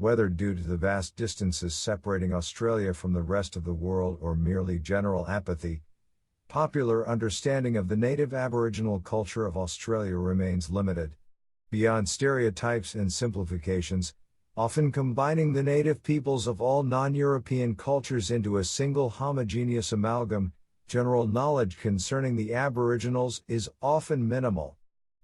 Whether due to the vast distances separating Australia from the rest of the world or merely general apathy, popular understanding of the native Aboriginal culture of Australia remains limited. Beyond stereotypes and simplifications, often combining the native peoples of all non-European cultures into a single homogeneous amalgam, general knowledge concerning the Aboriginals is often minimal.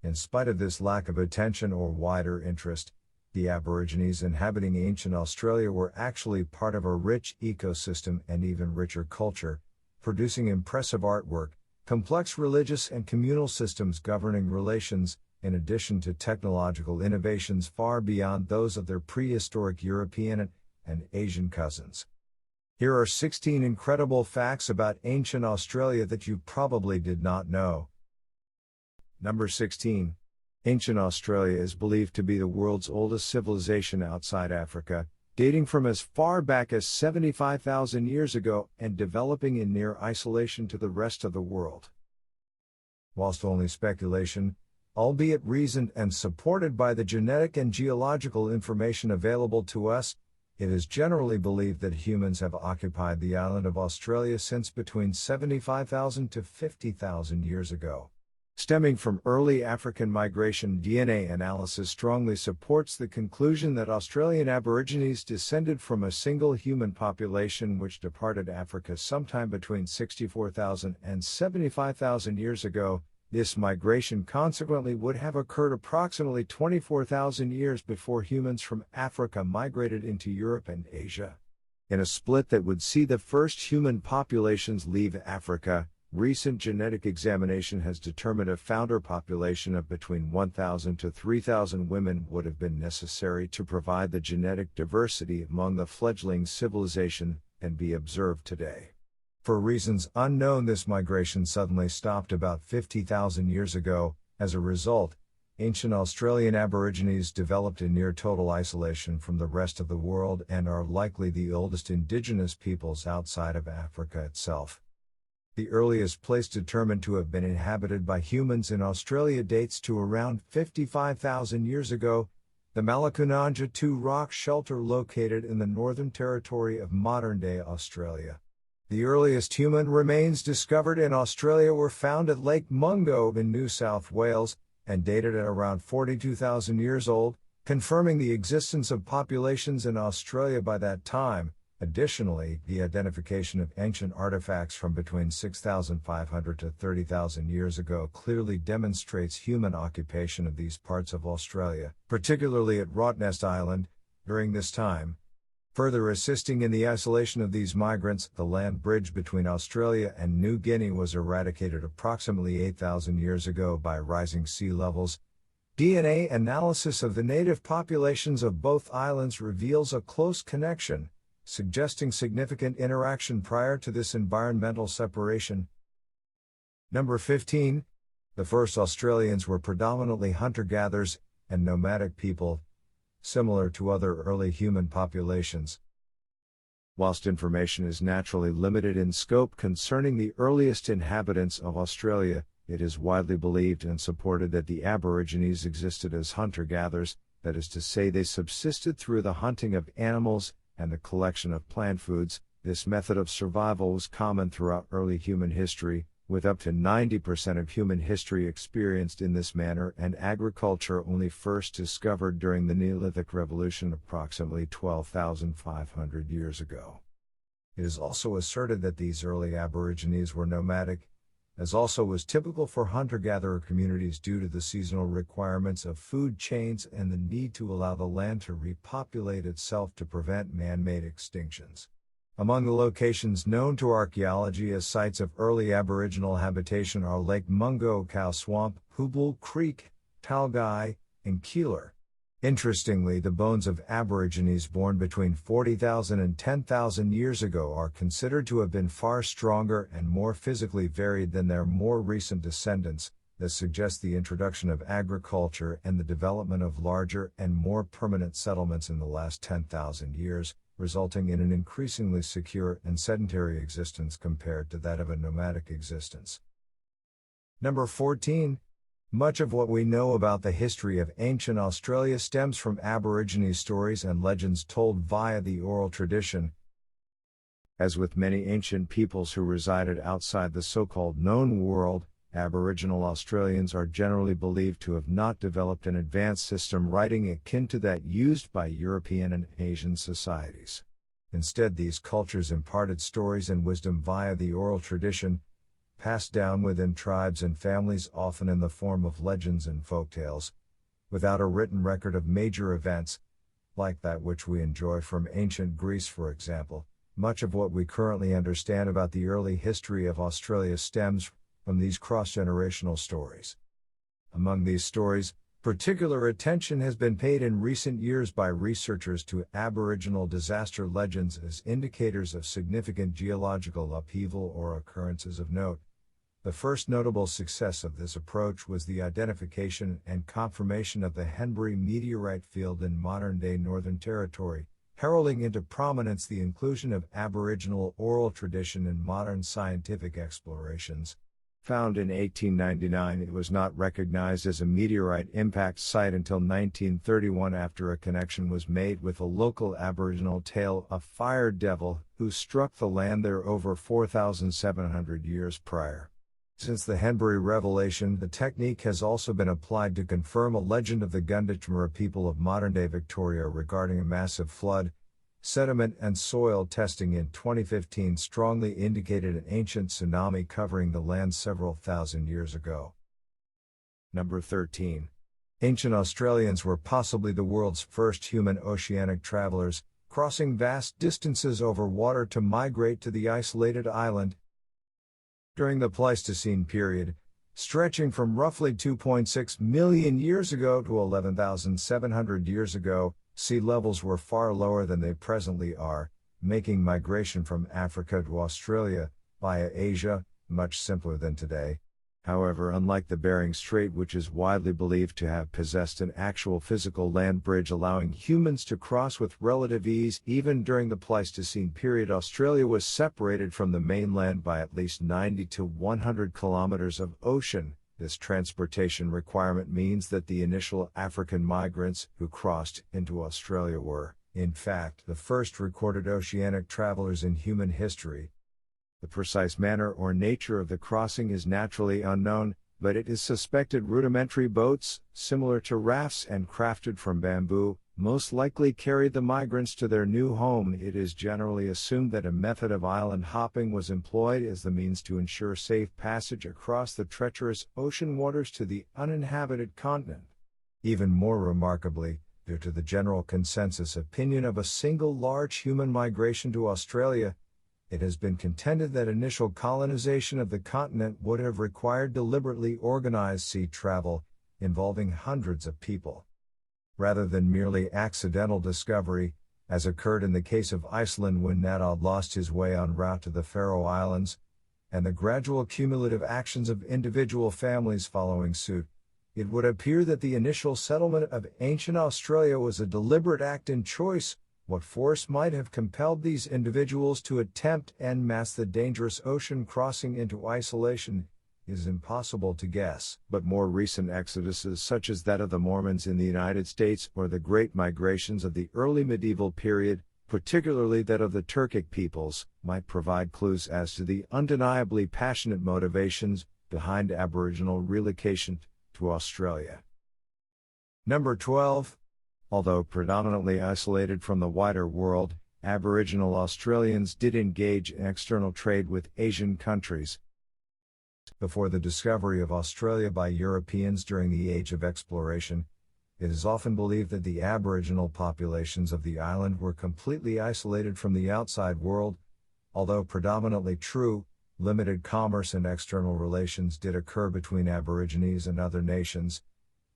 In spite of this lack of attention or wider interest, the Aborigines inhabiting ancient Australia were actually part of a rich ecosystem and even richer culture, producing impressive artwork, complex religious and communal systems governing relations, in addition to technological innovations far beyond those of their prehistoric European and Asian cousins. Here are 16 incredible facts about ancient Australia that you probably did not know. Number 16. Ancient Australia is believed to be the world's oldest civilization outside Africa, dating from as far back as 75,000 years ago and developing in near isolation to the rest of the world. Whilst only speculation, albeit reasoned and supported by the genetic and geological information available to us, it is generally believed that humans have occupied the island of Australia since between 75,000 to 50,000 years ago. Stemming from early African migration, DNA analysis strongly supports the conclusion that Australian Aborigines descended from a single human population which departed Africa sometime between 64,000 and 75,000 years ago. This migration consequently would have occurred approximately 24,000 years before humans from Africa migrated into Europe and Asia. In a split that would see the first human populations leave Africa, recent genetic examination has determined a founder population of between 1,000 to 3,000 women would have been necessary to provide the genetic diversity among the fledgling civilization and be observed today. For reasons unknown, this migration suddenly stopped about 50,000 years ago. As a result, ancient Australian Aborigines developed in near total isolation from the rest of the world and are likely the oldest indigenous peoples outside of Africa itself. The earliest place determined to have been inhabited by humans in Australia dates to around 55,000 years ago, the Malakunanja 2 rock shelter located in the Northern Territory of modern-day Australia. The earliest human remains discovered in Australia were found at Lake Mungo in New South Wales, and dated at around 42,000 years old, confirming the existence of populations in Australia by that time. Additionally, the identification of ancient artifacts from between 6,500 to 30,000 years ago clearly demonstrates human occupation of these parts of Australia, particularly at Rottnest Island, during this time. Further assisting in the isolation of these migrants, the land bridge between Australia and New Guinea was eradicated approximately 8,000 years ago by rising sea levels. DNA analysis of the native populations of both islands reveals a close connection, suggesting significant interaction prior to this environmental separation. Number 15. The first Australians were predominantly hunter-gatherers and nomadic people, similar to other early human populations. Whilst information is naturally limited in scope concerning the earliest inhabitants of Australia, it is widely believed and supported that the Aborigines existed as hunter-gatherers, that is to say they subsisted through the hunting of animals and the collection of plant foods. This method of survival was common throughout early human history, with up to 90% of human history experienced in this manner, and agriculture only first discovered during the Neolithic Revolution approximately 12,500 years ago. It is also asserted that these early Aborigines were nomadic, as also was typical for hunter-gatherer communities due to the seasonal requirements of food chains and the need to allow the land to repopulate itself to prevent man-made extinctions. Among the locations known to archaeology as sites of early Aboriginal habitation are Lake Mungo Cow Swamp, Hooble Creek, Talgai, and Keeler. Interestingly, the bones of Aborigines born between 40,000 and 10,000 years ago are considered to have been far stronger and more physically varied than their more recent descendants. This suggests the introduction of agriculture and the development of larger and more permanent settlements in the last 10,000 years, resulting in an increasingly secure and sedentary existence compared to that of a nomadic existence. Number 14. Much of what we know about the history of ancient Australia stems from Aborigine stories and legends told via the oral tradition. As with many ancient peoples who resided outside the so-called known world, Aboriginal Australians are generally believed to have not developed an advanced system writing akin to that used by European and Asian societies. Instead, these cultures imparted stories and wisdom via the oral tradition, passed down within tribes and families, often in the form of legends and folktales, without a written record of major events, like that which we enjoy from ancient Greece, for example. Much of what we currently understand about the early history of Australia stems from these cross-generational stories. Among these stories, particular attention has been paid in recent years by researchers to Aboriginal disaster legends as indicators of significant geological upheaval or occurrences of note. The first notable success of this approach was the identification and confirmation of the Henbury meteorite field in modern-day Northern Territory, heralding into prominence the inclusion of Aboriginal oral tradition in modern scientific explorations. Found in 1899, it was not recognized as a meteorite impact site until 1931 after a connection was made with a local Aboriginal tale of fire devil who struck the land there over 4,700 years prior. Since the Henbury revelation, the technique has also been applied to confirm a legend of the Gunditjmara people of modern-day Victoria regarding a massive flood. Sediment and soil testing in 2015 strongly indicated an ancient tsunami covering the land several thousand years ago. Number 13. Ancient Australians were possibly the world's first human oceanic travelers, crossing vast distances over water to migrate to the isolated island. During the Pleistocene period, stretching from roughly 2.6 million years ago to 11,700 years ago, sea levels were far lower than they presently are, making migration from Africa to Australia, via Asia, much simpler than today. However, unlike the Bering Strait, which is widely believed to have possessed an actual physical land bridge allowing humans to cross with relative ease, even during the Pleistocene period, Australia was separated from the mainland by at least 90 to 100 kilometers of ocean. This transportation requirement means that the initial African migrants who crossed into Australia were, in fact, the first recorded oceanic travelers in human history. The precise manner or nature of the crossing is naturally unknown, but it is suspected rudimentary boats, similar to rafts and crafted from bamboo, most likely carried the migrants to their new home. It is generally assumed that a method of island hopping was employed as the means to ensure safe passage across the treacherous ocean waters to the uninhabited continent. Even more remarkably, due to the general consensus opinion of a single large human migration to Australia, it has been contended that initial colonization of the continent would have required deliberately organized sea travel, involving hundreds of people. Rather than merely accidental discovery, as occurred in the case of Iceland when Nadod lost his way en route to the Faroe Islands, and the gradual cumulative actions of individual families following suit, it would appear that the initial settlement of ancient Australia was a deliberate act in choice. What force might have compelled these individuals to attempt en masse the dangerous ocean crossing into isolation is impossible to guess, but more recent exoduses such as that of the Mormons in the United States or the great migrations of the early medieval period, particularly that of the Turkic peoples, might provide clues as to the undeniably passionate motivations behind Aboriginal relocation to Australia. Number 12. Although predominantly isolated from the wider world, Aboriginal Australians did engage in external trade with Asian countries. Before the discovery of Australia by Europeans during the Age of Exploration, it is often believed that the Aboriginal populations of the island were completely isolated from the outside world. Although predominantly true, limited commerce and external relations did occur between Aborigines and other nations,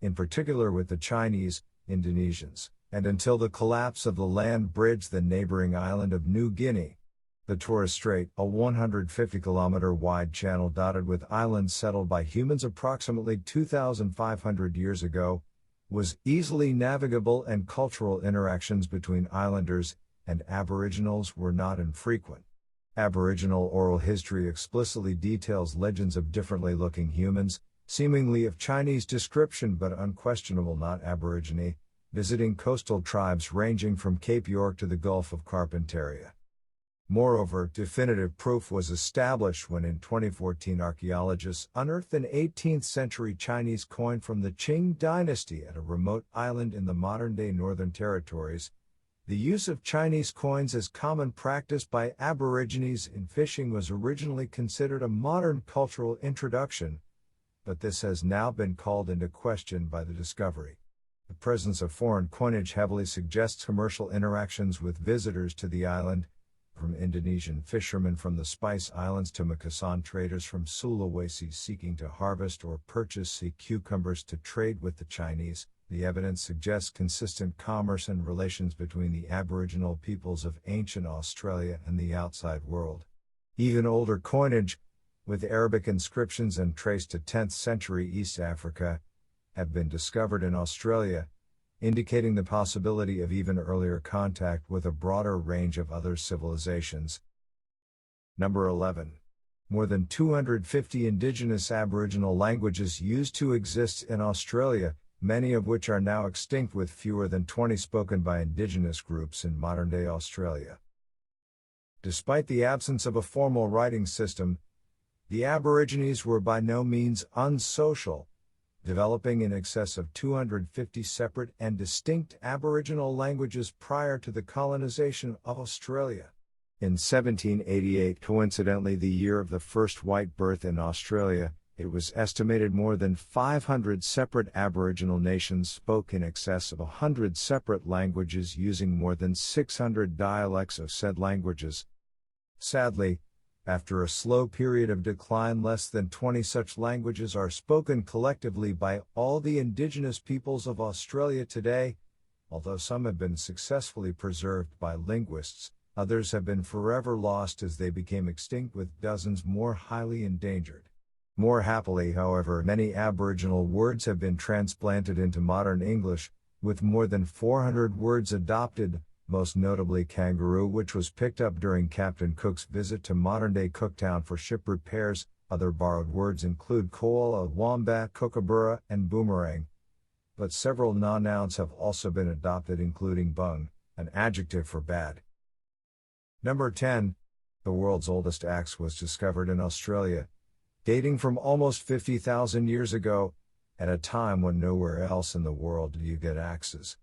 in particular with the Chinese, Indonesians, and until the collapse of the land bridge the neighboring island of New Guinea. The Torres Strait, a 150-kilometer wide channel dotted with islands settled by humans approximately 2,500 years ago, was easily navigable, and cultural interactions between islanders and Aboriginals were not infrequent. Aboriginal oral history explicitly details legends of differently looking humans, seemingly of Chinese description but unquestionable not Aborigine, visiting coastal tribes ranging from Cape York to the Gulf of Carpentaria. Moreover, definitive proof was established when in 2014 archaeologists unearthed an 18th century Chinese coin from the Qing dynasty at a remote island in the modern-day Northern Territories. The use of Chinese coins as common practice by Aborigines in fishing was originally considered a modern cultural introduction, but this has now been called into question by the discovery. The presence of foreign coinage heavily suggests commercial interactions with visitors to the island, from Indonesian fishermen from the Spice Islands to Makassar traders from Sulawesi seeking to harvest or purchase sea cucumbers to trade with the Chinese. The evidence suggests consistent commerce and relations between the Aboriginal peoples of ancient Australia and the outside world. Even older coinage, with Arabic inscriptions and traced to 10th century East Africa, have been discovered in Australia, indicating the possibility of even earlier contact with a broader range of other civilizations. Number 11. More than 250 indigenous Aboriginal languages used to exist in Australia, many of which are now extinct with fewer than 20 spoken by indigenous groups in modern-day Australia. Despite the absence of a formal writing system, the Aborigines were by no means unsocial, developing in excess of 250 separate and distinct Aboriginal languages prior to the colonization of Australia. In 1788, coincidentally the year of the first white birth in Australia, it was estimated more than 500 separate Aboriginal nations spoke in excess of 100 separate languages using more than 600 dialects of said languages. Sadly, after a slow period of decline, less than 20 such languages are spoken collectively by all the indigenous peoples of Australia today. Although some have been successfully preserved by linguists, others have been forever lost as they became extinct, with dozens more highly endangered. More happily, however, many Aboriginal words have been transplanted into modern English, with more than 400 words adopted, most notably kangaroo, which was picked up during Captain Cook's visit to modern-day Cooktown for ship repairs. Other borrowed words include koala, wombat, kookaburra, and boomerang. But several non-nouns have also been adopted, including bung, an adjective for bad. Number 10. The world's oldest axe was discovered in Australia, dating from almost 50,000 years ago, at a time when nowhere else in the world do you get axes.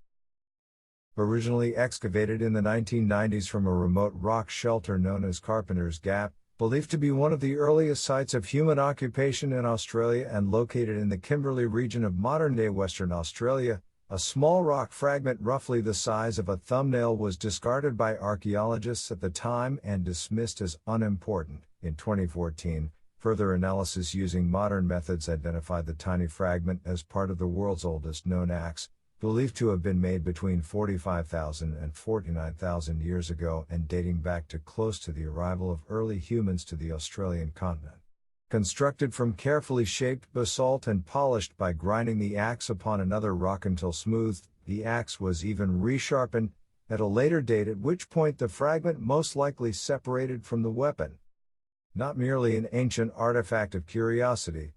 Originally excavated in the 1990s from a remote rock shelter known as Carpenter's Gap, believed to be one of the earliest sites of human occupation in Australia and located in the Kimberley region of modern-day Western Australia, a small rock fragment roughly the size of a thumbnail was discarded by archaeologists at the time and dismissed as unimportant. In 2014, further analysis using modern methods identified the tiny fragment as part of the world's oldest known axe, believed to have been made between 45,000 and 49,000 years ago and dating back to close to the arrival of early humans to the Australian continent. Constructed from carefully shaped basalt and polished by grinding the axe upon another rock until smooth, the axe was even resharpened at a later date, at which point the fragment most likely separated from the weapon. Not merely an ancient artifact of curiosity,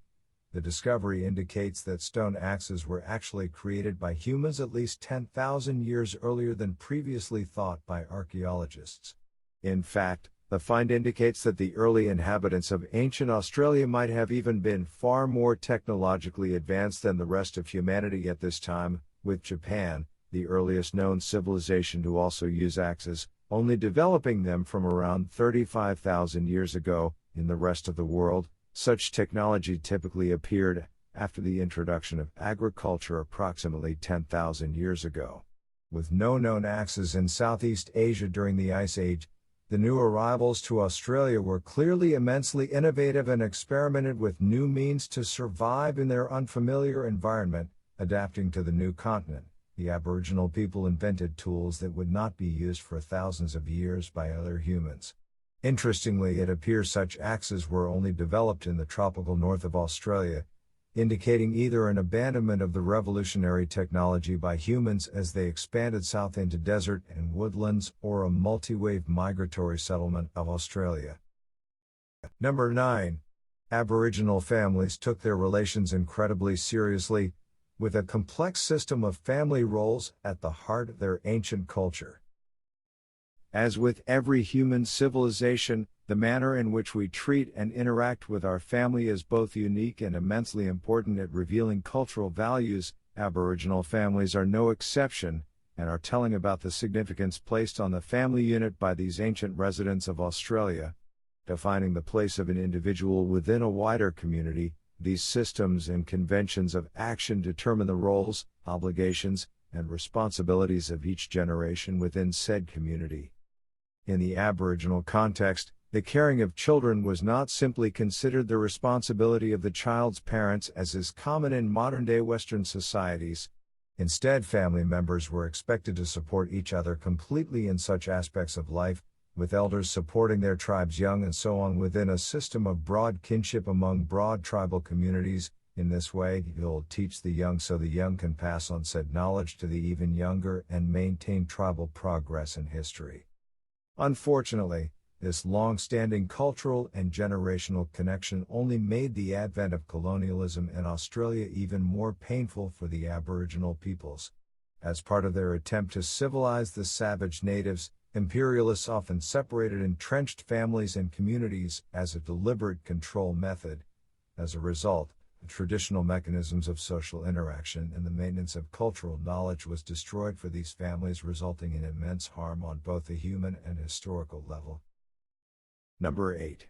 the discovery indicates that stone axes were actually created by humans at least 10,000 years earlier than previously thought by archaeologists. In fact, the find indicates that the early inhabitants of ancient Australia might have even been far more technologically advanced than the rest of humanity at this time, with Japan, the earliest known civilization to also use axes, only developing them from around 35,000 years ago. In the rest of the world, such technology typically appeared after the introduction of agriculture approximately 10,000 years ago. With no known axes in Southeast Asia during the Ice Age, the new arrivals to Australia were clearly immensely innovative and experimented with new means to survive in their unfamiliar environment, adapting to the new continent. The Aboriginal people invented tools that would not be used for thousands of years by other humans. Interestingly, it appears such axes were only developed in the tropical north of Australia, indicating either an abandonment of the revolutionary technology by humans as they expanded south into desert and woodlands, or a multi-wave migratory settlement of Australia. Number 9. Aboriginal families took their relations incredibly seriously, with a complex system of family roles at the heart of their ancient culture. As with every human civilization, the manner in which we treat and interact with our family is both unique and immensely important at revealing cultural values. Aboriginal families are no exception, and are telling about the significance placed on the family unit by these ancient residents of Australia. Defining the place of an individual within a wider community, these systems and conventions of action determine the roles, obligations, and responsibilities of each generation within said community. In the Aboriginal context, the caring of children was not simply considered the responsibility of the child's parents as is common in modern-day Western societies. Instead, family members were expected to support each other completely in such aspects of life, with elders supporting their tribe's young and so on within a system of broad kinship among broad tribal communities. In this way, the old teach the young so the young can pass on said knowledge to the even younger and maintain tribal progress in history. Unfortunately, this long-standing cultural and generational connection only made the advent of colonialism in Australia even more painful for the Aboriginal peoples. As part of their attempt to civilize the savage natives, imperialists often separated entrenched families and communities as a deliberate control method. As a result, the traditional mechanisms of social interaction and the maintenance of cultural knowledge was destroyed for these families, resulting in immense harm on both a human and historical level. Number 8.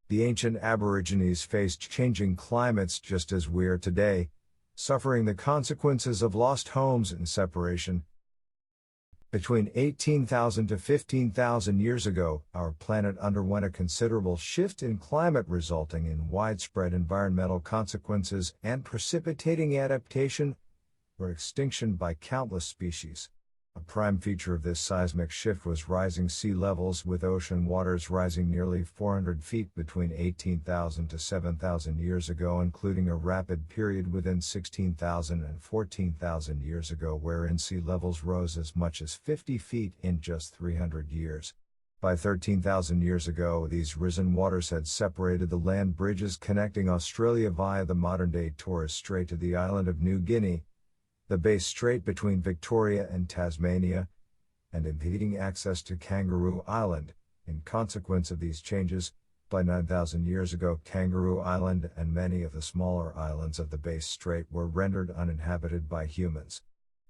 The ancient Aborigines faced changing climates just as we are today, suffering the consequences of lost homes and separation. Between 18,000 to 15,000 years ago, our planet underwent a considerable shift in climate, resulting in widespread environmental consequences and precipitating adaptation or extinction by countless species. A prime feature of this seismic shift was rising sea levels, with ocean waters rising nearly 400 feet between 18,000 to 7,000 years ago, including a rapid period within 16,000 and 14,000 years ago wherein sea levels rose as much as 50 feet in just 300 years. By 13,000 years ago, these risen waters had separated the land bridges connecting Australia via the modern-day Torres Strait to the island of New Guinea, the Bass Strait between Victoria and Tasmania, and impeding access to Kangaroo Island. In consequence of these changes, by 9,000 years ago, Kangaroo Island and many of the smaller islands of the Bass Strait were rendered uninhabited by humans.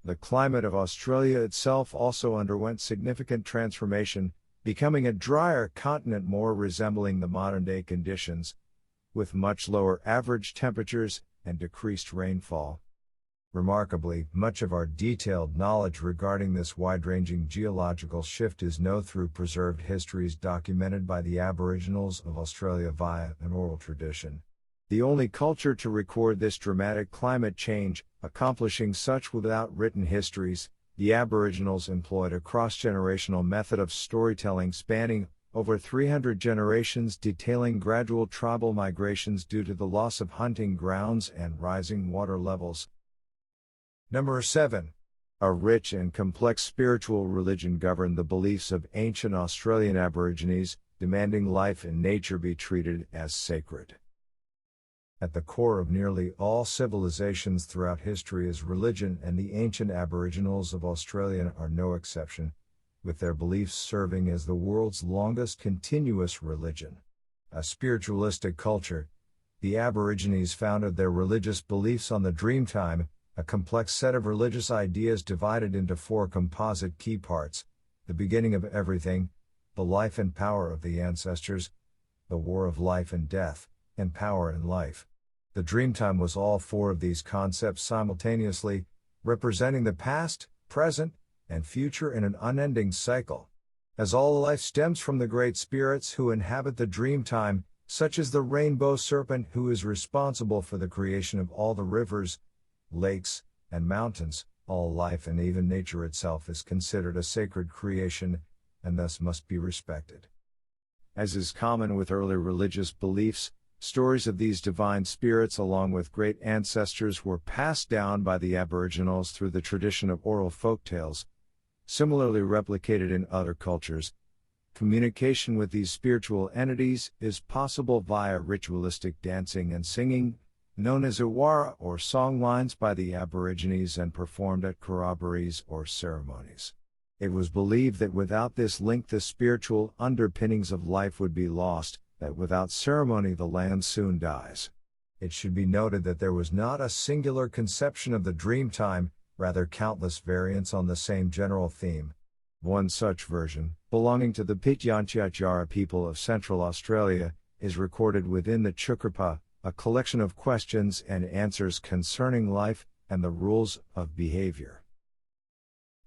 The climate of Australia itself also underwent significant transformation, becoming a drier continent more resembling the modern-day conditions, with much lower average temperatures and decreased rainfall. Remarkably, much of our detailed knowledge regarding this wide-ranging geological shift is known through preserved histories documented by the Aboriginals of Australia via an oral tradition. The only culture to record this dramatic climate change, accomplishing such without written histories, the Aboriginals employed a cross-generational method of storytelling spanning over 300 generations, detailing gradual tribal migrations due to the loss of hunting grounds and rising water levels. Number 7. A rich and complex spiritual religion governed the beliefs of ancient Australian Aborigines, demanding life and nature be treated as sacred. At the core of nearly all civilizations throughout history is religion, and the ancient Aboriginals of Australia are no exception, with their beliefs serving as the world's longest continuous religion. A spiritualistic culture, the Aborigines founded their religious beliefs on the Dreamtime, a complex set of religious ideas divided into 4 composite key parts: the beginning of everything, the life and power of the ancestors, the war of life and death, and power in life. The Dreamtime was all 4 of these concepts simultaneously, representing the past, present, and future in an unending cycle. As all life stems from the great spirits who inhabit the Dreamtime, such as the rainbow serpent who is responsible for the creation of all the rivers, lakes, and mountains, all life and even nature itself is considered a sacred creation, and thus must be respected. As is common with early religious beliefs, stories of these divine spirits along with great ancestors were passed down by the Aboriginals through the tradition of oral folktales, similarly replicated in other cultures. Communication with these spiritual entities is possible via ritualistic dancing and singing, known as iwara or songlines by the Aborigines and performed at corroborees or ceremonies. It was believed that without this link the spiritual underpinnings of life would be lost, that without ceremony the land soon dies. It should be noted that there was not a singular conception of the dream time, rather countless variants on the same general theme. One such version, belonging to the Pitjantjatjara people of Central Australia, is recorded within the Chukrapa, a collection of questions and answers concerning life and the rules of behavior.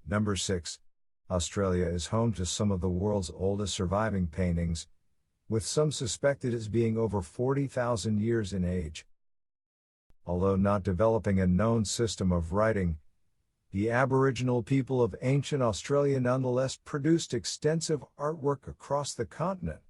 Number 6. Australia is home to some of the world's oldest surviving paintings, with some suspected as being over 40,000 years in age. Although not developing a known system of writing, the Aboriginal people of ancient Australia nonetheless produced extensive artwork across the continent,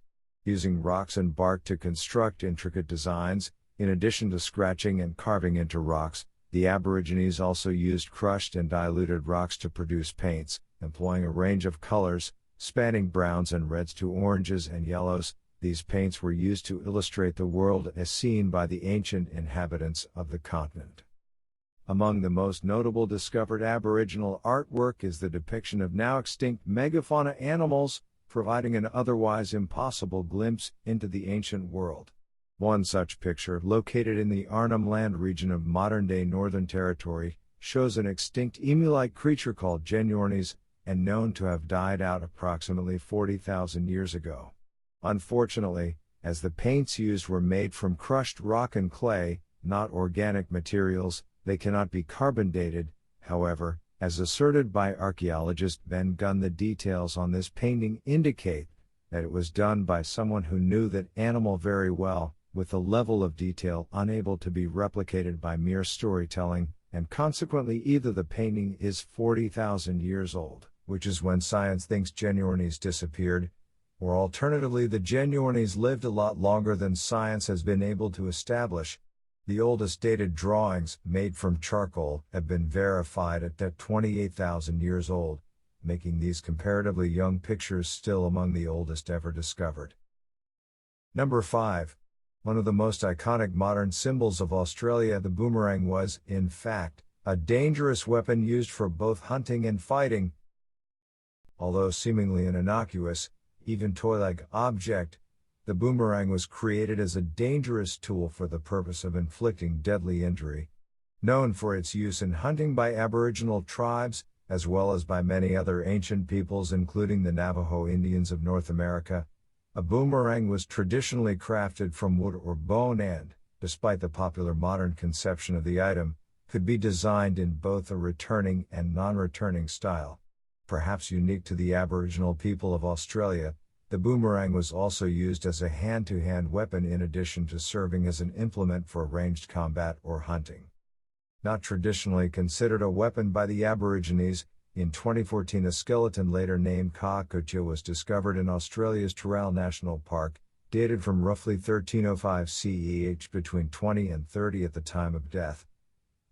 using rocks and bark to construct intricate designs. In addition to scratching and carving into rocks, the Aborigines also used crushed and diluted rocks to produce paints, employing a range of colors, spanning browns and reds to oranges and yellows. These paints were used to illustrate the world as seen by the ancient inhabitants of the continent. Among the most notable discovered Aboriginal artwork is the depiction of now extinct megafauna animals, providing an otherwise impossible glimpse into the ancient world. One such picture, located in the Arnhem Land region of modern-day Northern Territory, shows an extinct emu-like creature called Genyornis, and known to have died out approximately 40,000 years ago. Unfortunately, as the paints used were made from crushed rock and clay, not organic materials, they cannot be carbon dated. However, as asserted by archaeologist Ben Gunn, the details on this painting indicate that it was done by someone who knew that animal very well, with a level of detail unable to be replicated by mere storytelling, and consequently either the painting is 40,000 years old, which is when science thinks Genyornis disappeared, or alternatively the Genyornis lived a lot longer than science has been able to establish. The oldest dated drawings, made from charcoal, have been verified at 28,000 years old, making these comparatively young pictures still among the oldest ever discovered. Number 5. One of the most iconic modern symbols of Australia, the boomerang, was, in fact, a dangerous weapon used for both hunting and fighting. Although seemingly an innocuous, even toy-like object, the boomerang was created as a dangerous tool for the purpose of inflicting deadly injury. Known for its use in hunting by Aboriginal tribes, as well as by many other ancient peoples including the Navajo Indians of North America, a boomerang was traditionally crafted from wood or bone and, despite the popular modern conception of the item, could be designed in both a returning and non-returning style. Perhaps unique to the Aboriginal people of Australia, the boomerang was also used as a hand-to-hand weapon in addition to serving as an implement for ranged combat or hunting. Not traditionally considered a weapon by the Aborigines, in 2014 a skeleton later named Ka'akutja was discovered in Australia's Taral National Park, dated from roughly 1305 CE, between 20 and 30 at the time of death,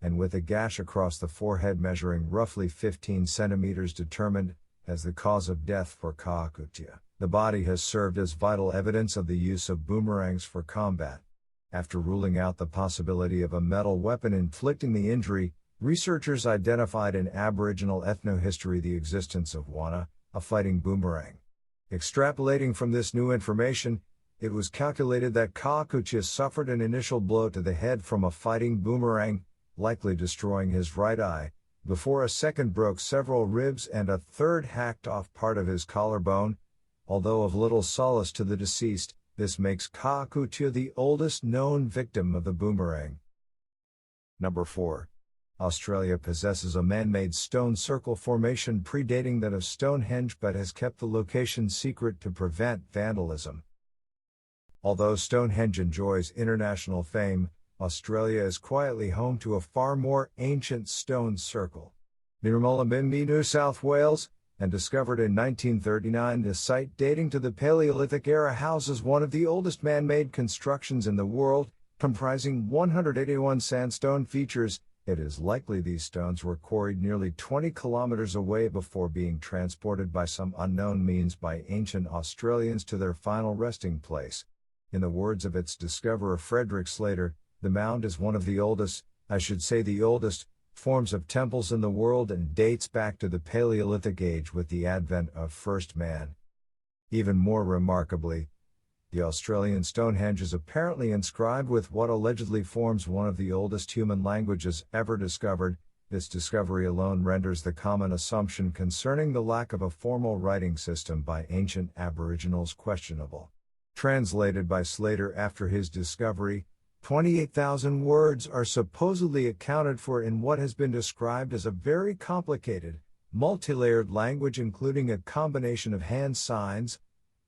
and with a gash across the forehead measuring roughly 15 centimeters determined as the cause of death for Ka'akutja. The body has served as vital evidence of the use of boomerangs for combat. After ruling out the possibility of a metal weapon inflicting the injury, researchers identified in Aboriginal ethnohistory the existence of wana, a fighting boomerang. Extrapolating from this new information, it was calculated that Ka'akutja suffered an initial blow to the head from a fighting boomerang, likely destroying his right eye, before a second broke several ribs and a third hacked off part of his collarbone. Although of little solace to the deceased, this makes Ka'akutja the oldest known victim of the boomerang. Number 4. Australia possesses a man-made stone circle formation predating that of Stonehenge but has kept the location secret to prevent vandalism. Although Stonehenge enjoys international fame, Australia is quietly home to a far more ancient stone circle. Near Mullumbimby, New South Wales, and discovered in 1939, this site dating to the Paleolithic era houses one of the oldest man-made constructions in the world, comprising 181 sandstone features, It is likely these stones were quarried nearly 20 kilometers away before being transported by some unknown means by ancient Australians to their final resting place. In the words of its discoverer Frederick Slater, the mound is one of the oldest, forms of temples in the world and dates back to the Paleolithic age with the advent of first man. Even more remarkably, the Australian Stonehenge is apparently inscribed with what allegedly forms one of the oldest human languages ever discovered. This discovery alone renders the common assumption concerning the lack of a formal writing system by ancient Aboriginals questionable. Translated by Slater after his discovery, 28,000 words are supposedly accounted for in what has been described as a very complicated, multi-layered language including a combination of hand signs,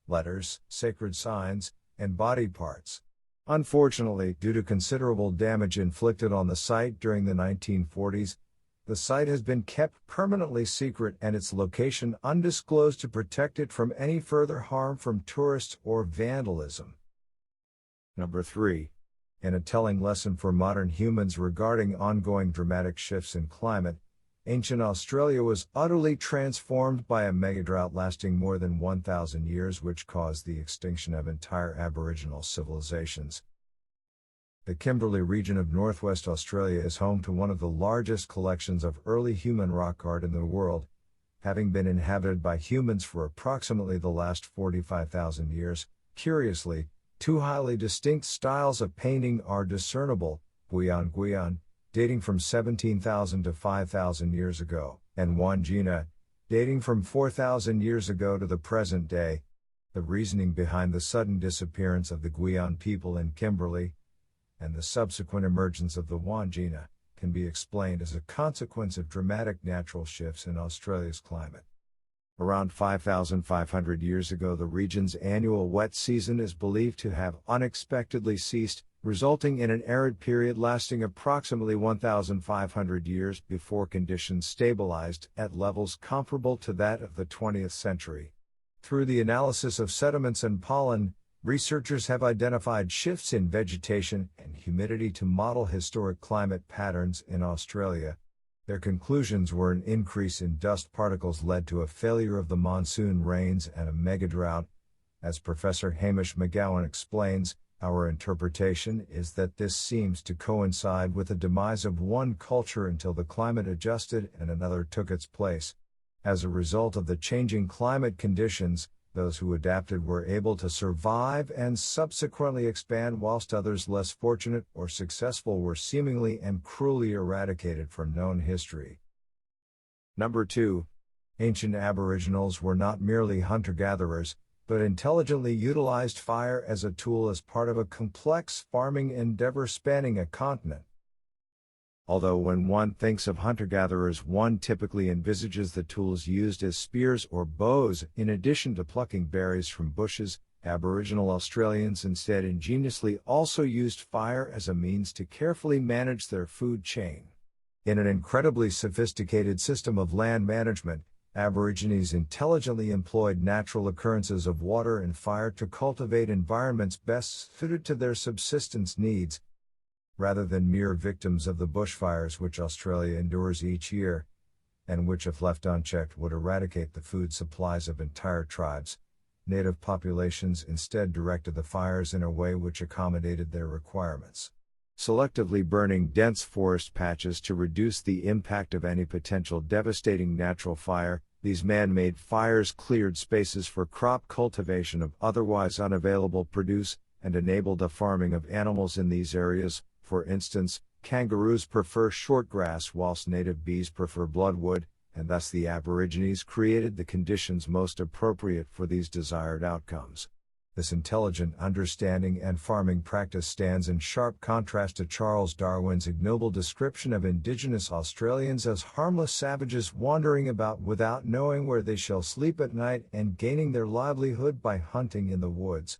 letters, sacred signs, and body parts. Unfortunately, due to considerable damage inflicted on the site during the 1940s, the site has been kept permanently secret and its location undisclosed to protect it from any further harm from tourists or vandalism. Number 3. In a telling lesson for modern humans regarding ongoing dramatic shifts in climate, ancient Australia was utterly transformed by a megadrought lasting more than 1,000 years which caused the extinction of entire Aboriginal civilizations. The Kimberley region of northwest Australia is home to one of the largest collections of early human rock art in the world, having been inhabited by humans for approximately the last 45,000 years. Curiously, two highly distinct styles of painting are discernible: Guiyan, dating from 17,000 to 5,000 years ago, and Wandjina, dating from 4,000 years ago to the present day. The reasoning behind the sudden disappearance of the Guiyan people in Kimberley, and the subsequent emergence of the Wandjina, can be explained as a consequence of dramatic natural shifts in Australia's climate. Around 5,500 years ago, the region's annual wet season is believed to have unexpectedly ceased, resulting in an arid period lasting approximately 1,500 years before conditions stabilized at levels comparable to that of the 20th century. Through the analysis of sediments and pollen, researchers have identified shifts in vegetation and humidity to model historic climate patterns in Australia. Their conclusions were an increase in dust particles led to a failure of the monsoon rains and a megadrought. As Professor Hamish McGowan explains, our interpretation is that this seems to coincide with the demise of one culture until the climate adjusted and another took its place. As a result of the changing climate conditions, those who adapted were able to survive and subsequently expand, whilst others less fortunate or successful were seemingly and cruelly eradicated from known history. Number 2. Ancient Aboriginals were not merely hunter-gatherers, but intelligently utilized fire as a tool as part of a complex farming endeavor spanning a continent. Although when one thinks of hunter-gatherers, one typically envisages the tools used as spears or bows. In addition to plucking berries from bushes, Aboriginal Australians instead ingeniously also used fire as a means to carefully manage their food chain. In an incredibly sophisticated system of land management, Aborigines intelligently employed natural occurrences of water and fire to cultivate environments best suited to their subsistence needs, rather than mere victims of the bushfires which Australia endures each year, and which if left unchecked would eradicate the food supplies of entire tribes. Native populations instead directed the fires in a way which accommodated their requirements, selectively burning dense forest patches to reduce the impact of any potential devastating natural fire. These man-made fires cleared spaces for crop cultivation of otherwise unavailable produce, and enabled the farming of animals in these areas. For instance, kangaroos prefer shortgrass whilst native bees prefer bloodwood, and thus the Aborigines created the conditions most appropriate for these desired outcomes. This intelligent understanding and farming practice stands in sharp contrast to Charles Darwin's ignoble description of indigenous Australians as harmless savages wandering about without knowing where they shall sleep at night and gaining their livelihood by hunting in the woods.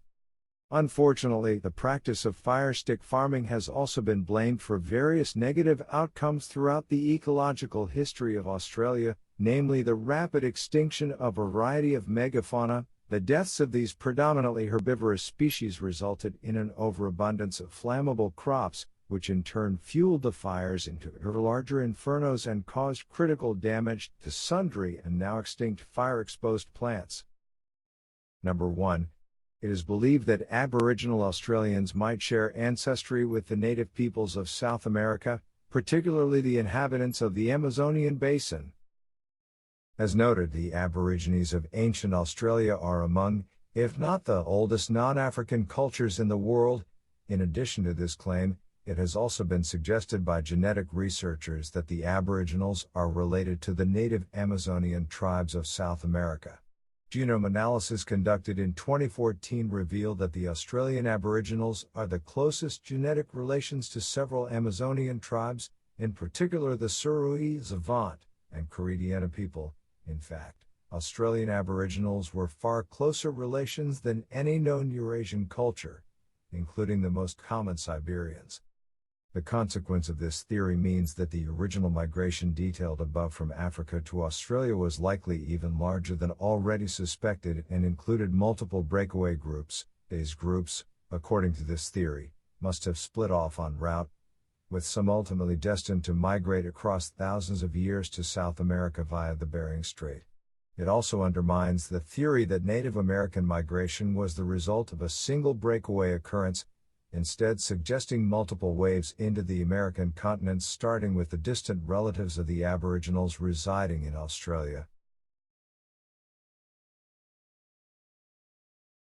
Unfortunately, the practice of firestick farming has also been blamed for various negative outcomes throughout the ecological history of Australia, namely the rapid extinction of a variety of megafauna. The deaths of these predominantly herbivorous species resulted in an overabundance of flammable crops, which in turn fueled the fires into ever larger infernos and caused critical damage to sundry and now extinct fire-exposed plants. Number 1. It is believed that Aboriginal Australians might share ancestry with the native peoples of South America, particularly the inhabitants of the Amazonian basin. As noted, the Aborigines of ancient Australia are among, if not the oldest non-African cultures in the world. In addition to this claim, it has also been suggested by genetic researchers that the Aboriginals are related to the native Amazonian tribes of South America. Genome analysis conducted in 2014 revealed that the Australian Aboriginals are the closest genetic relations to several Amazonian tribes, in particular the Surui, Zavant, and Karidiena people. In fact, Australian Aboriginals were far closer relations than any known Eurasian culture, including the most common Siberians. The consequence of this theory means that the original migration detailed above from Africa to Australia was likely even larger than already suspected and included multiple breakaway groups. These groups, according to this theory, must have split off en route, with some ultimately destined to migrate across thousands of years to South America via the Bering Strait. It also undermines the theory that Native American migration was the result of a single breakaway occurrence, instead suggesting multiple waves into the American continent, starting with the distant relatives of the Aboriginals residing in Australia.